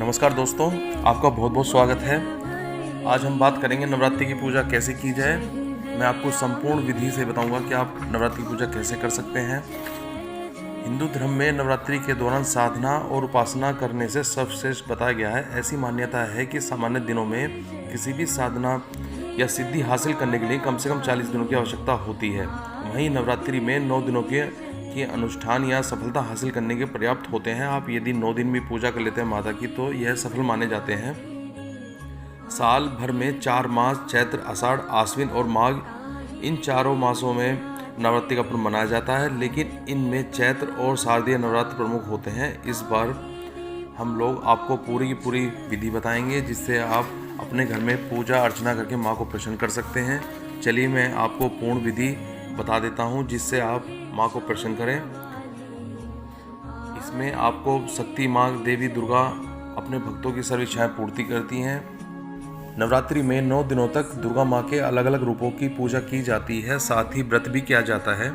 नमस्कार दोस्तों, आपका बहुत बहुत स्वागत है। आज हम बात करेंगे नवरात्रि की पूजा कैसे की जाए। मैं आपको संपूर्ण विधि से बताऊंगा कि आप नवरात्रि की पूजा कैसे कर सकते हैं। हिंदू धर्म में नवरात्रि के दौरान साधना और उपासना करने से सर्वश्रेष्ठ बताया गया है। ऐसी मान्यता है कि सामान्य दिनों में किसी भी साधना या सिद्धि हासिल करने के लिए कम से कम 40 दिनों की आवश्यकता होती है। वहीं नवरात्रि में 9 दिनों के अनुष्ठान या सफलता हासिल करने के पर्याप्त होते हैं। आप यदि 9 दिन भी पूजा कर लेते हैं माता की तो यह सफल माने जाते हैं। साल भर में 4 मास चैत्र, आषाढ़, आश्विन और माघ, इन चारों मासों में नवरात्रि का पर्व मनाया जाता है, लेकिन इनमें चैत्र और शारदीय नवरात्र प्रमुख होते हैं। इस बार हम लोग आपको पूरी की पूरी विधि बताएंगे जिससे आप अपने घर में पूजा अर्चना करके माँ को प्रसन्न कर सकते हैं। चलिए मैं आपको पूर्ण विधि बता देता हूँ जिससे आप माँ को प्रसन्न करें। इसमें आपको शक्ति माँ देवी दुर्गा अपने भक्तों की सर्व इच्छाएं पूर्ति करती हैं। नवरात्रि में 9 दिनों तक दुर्गा माँ के अलग अलग रूपों की पूजा की जाती है, साथ ही व्रत भी किया जाता है।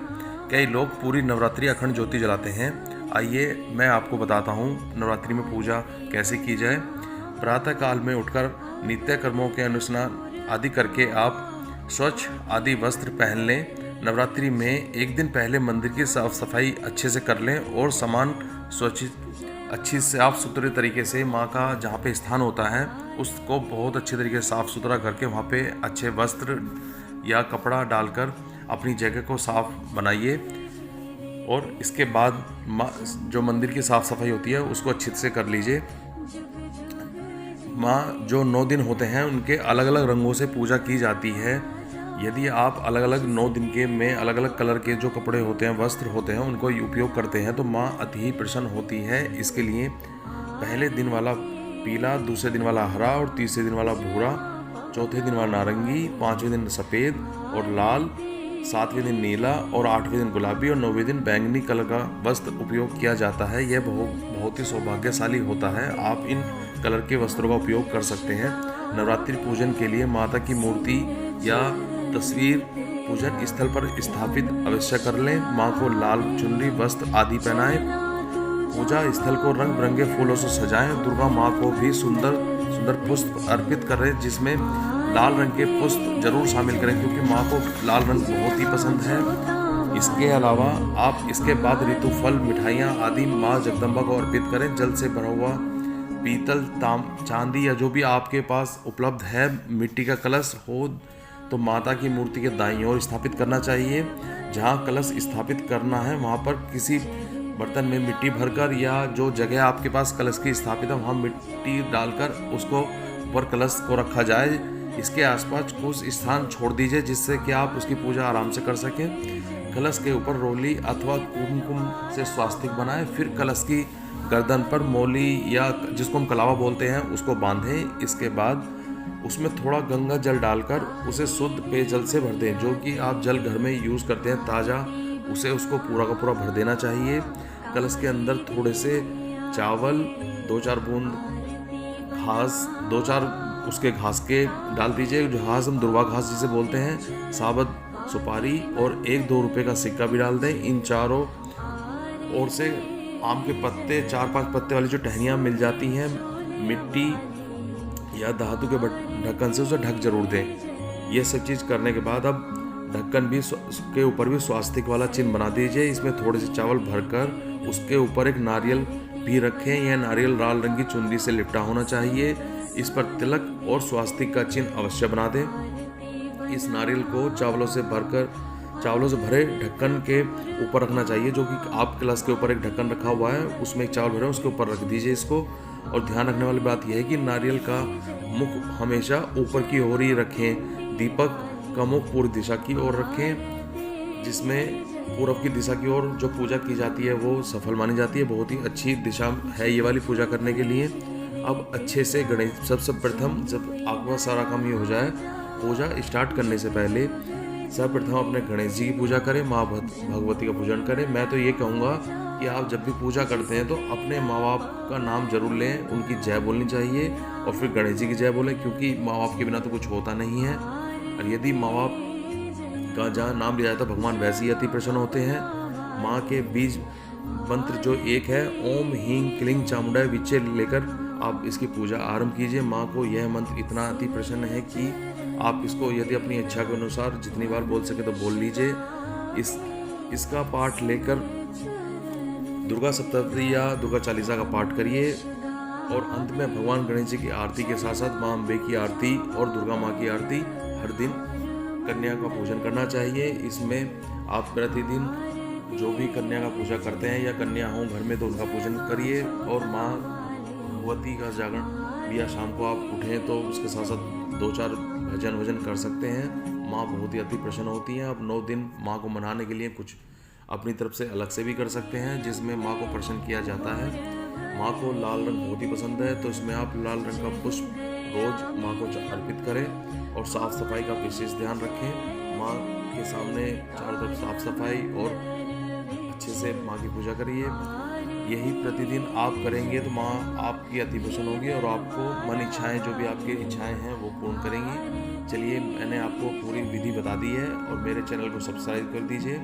कई लोग पूरी नवरात्रि अखंड ज्योति जलाते हैं। आइए मैं आपको बताता हूँ नवरात्रि में पूजा कैसे की जाए। प्रातः काल में उठकर नित्य कर्मों के अनुष्ठान आदि करके आप स्वच्छ आदि वस्त्र पहन लें। नवरात्रि में एक दिन पहले मंदिर की साफ सफाई अच्छे से कर लें और सामान अच्छी साफ सुथरे तरीके से माँ का जहाँ पे स्थान होता है उसको बहुत अच्छे तरीके से साफ़ सुथरा करके वहाँ पे अच्छे वस्त्र या कपड़ा डालकर अपनी जगह को साफ बनाइए। और इसके बाद जो मंदिर की साफ़ सफाई होती है उसको अच्छे से कर लीजिए। माँ जो 9 दिन होते हैं उनके अलग अलग रंगों से पूजा की जाती है। यदि आप अलग अलग 9 दिन के में अलग अलग कलर के जो कपड़े होते हैं, वस्त्र होते हैं, उनको उपयोग करते हैं तो माँ अति ही प्रसन्न होती है। इसके लिए पहले दिन वाला पीला, दूसरे दिन वाला हरा और तीसरे दिन वाला भूरा, चौथे दिन वाला नारंगी, 5वें दिन सफ़ेद और लाल, 7वें दिन नीला और 8वें दिन गुलाबी और 9वें दिन बैंगनी कलर का वस्त्र उपयोग किया जाता है। यह बहुत ही सौभाग्यशाली होता है। आप इन कलर के वस्त्रों का उपयोग कर सकते हैं। नवरात्रि पूजन के लिए माता की मूर्ति या तस्वीर पूजन स्थल पर स्थापित अवश्य कर लें। माँ को लाल चुनरी, वस्त्र आदि पहनाएं। पूजा स्थल को रंग बिरंगे फूलों से सजाएं। दुर्गा माँ को भी सुंदर सुंदर पुष्प अर्पित करें जिसमें लाल रंग के पुष्प जरूर शामिल करें क्योंकि माँ को लाल रंग बहुत ही पसंद है। इसके अलावा आप इसके बाद ऋतु फल, मिठाइयाँ आदि माँ जगदम्बा को अर्पित करें। जल से भरा हुआ पीतल, चांदी या जो भी आपके पास उपलब्ध है, मिट्टी का कलश हो तो माता की मूर्ति के दाईं ओर स्थापित करना चाहिए। जहाँ कलश स्थापित करना है वहाँ पर किसी बर्तन में मिट्टी भरकर या जो जगह आपके पास कलश की स्थापित है वहाँ मिट्टी डालकर उसको ऊपर कलश को रखा जाए। इसके आसपास कुछ स्थान छोड़ दीजिए जिससे कि आप उसकी पूजा आराम से कर सकें। कलश के ऊपर रोली अथवा कुमकुम से स्वास्तिक बनाएं। फिर कलश की गर्दन पर मौली या जिसको हम कलावा बोलते हैं उसको बांधें। इसके बाद उसमें थोड़ा गंगा जल डालकर उसे शुद्ध पेयजल से भर दें। जो कि आप जल घर में यूज़ करते हैं ताज़ा, उसको पूरा का पूरा भर देना चाहिए। कलश के अंदर थोड़े से चावल, 2-4 बूंद घास, 2-4 उसके घास के डाल दीजिए। जो घास हम दुर्वा घास जिसे बोलते हैं, साबुत सुपारी और 1-2 रुपये का सिक्का भी डाल दें। इन चारों ओर से आम के पत्ते, 4-5 पत्ते वाली जो टहनियाँ मिल जाती हैं, मिट्टी या धातु के ढक्कन से उसे ढक जरूर दें। ये सब चीज़ करने के बाद अब ढक्कन भी के ऊपर भी स्वास्तिक वाला चिन्ह बना दीजिए। इसमें थोड़े से चावल भरकर उसके ऊपर एक नारियल भी रखें। यह नारियल लाल रंग की चुनरी से लिपटा होना चाहिए। इस पर तिलक और स्वास्तिक का चिन्ह अवश्य बना दें। इस नारियल को चावलों से भरे ढक्कन के ऊपर रखना चाहिए। जो कि आप कलश के ऊपर एक ढक्कन रखा हुआ है उसमें एक चावल भरे उसके ऊपर रख दीजिए इसको। और ध्यान रखने वाली बात यह है कि नारियल का मुख हमेशा ऊपर की ओर ही रखें। दीपक का मुख पूर्व दिशा की ओर रखें, जिसमें पूर्व की दिशा की ओर जो पूजा की जाती है वो सफल मानी जाती है। बहुत ही अच्छी दिशा है ये वाली पूजा करने के लिए। अब अच्छे से गणेश सबसे प्रथम जब आपका सारा काम ये हो जाए, पूजा स्टार्ट करने से पहले सर्वप्रथम अपने गणेश जी की पूजा करें, माँ भगवती का पूजन करें। मैं तो ये कहूँगा कि आप जब भी पूजा करते हैं तो अपने माँ बाप का नाम जरूर लें, उनकी जय बोलनी चाहिए और फिर गणेश जी की जय बोलें क्योंकि माँ बाप के बिना तो कुछ होता नहीं है। और यदि माँ बाप का जहाँ नाम लिया जाता है भगवान वैसे ही अति प्रसन्न होते हैं। माँ के बीज मंत्र जो एक है, ओम हीं क्लीं चामुंडाय विचे लेकर आप इसकी पूजा आरंभ कीजिए। माँ को यह मंत्र इतना अति प्रसन्न है कि आप इसको यदि अपनी इच्छा के अनुसार जितनी बार बोल सके तो बोल लीजिए। इसका पाठ लेकर दुर्गा सप्तशती या दुर्गा चालीसा का पाठ करिए और अंत में भगवान गणेश जी की आरती के साथ साथ माँ अम्बे की आरती और दुर्गा माँ की आरती हर दिन कन्या का पूजन करना चाहिए। इसमें आप प्रतिदिन जो भी कन्या का पूजा करते हैं या कन्या हो घर में तो उनका पूजन करिए और माँ भगवती का जागरण या शाम को आप उठें तो उसके साथ साथ 2-4 भजन कर सकते हैं। माँ बहुत ही अति प्रसन्न होती हैं। आप 9 दिन माँ को मनाने के लिए कुछ अपनी तरफ से अलग से भी कर सकते हैं जिसमें माँ को प्रसन्न किया जाता है। माँ को लाल रंग बहुत ही पसंद है तो इसमें आप लाल रंग का पुष्प रोज माँ को अर्पित करें और साफ सफाई का विशेष ध्यान रखें। माँ के सामने चारों तरफ साफ सफाई और अच्छे से माँ की पूजा करिए। यही प्रतिदिन आप करेंगे तो माँ आपकी अति प्रसन्न होगी और आपको मन इच्छाएं जो भी आपकी इच्छाएं हैं वो पूर्ण करेंगी। चलिए मैंने आपको पूरी विधि बता दी है और मेरे चैनल को सब्सक्राइब कर दीजिए।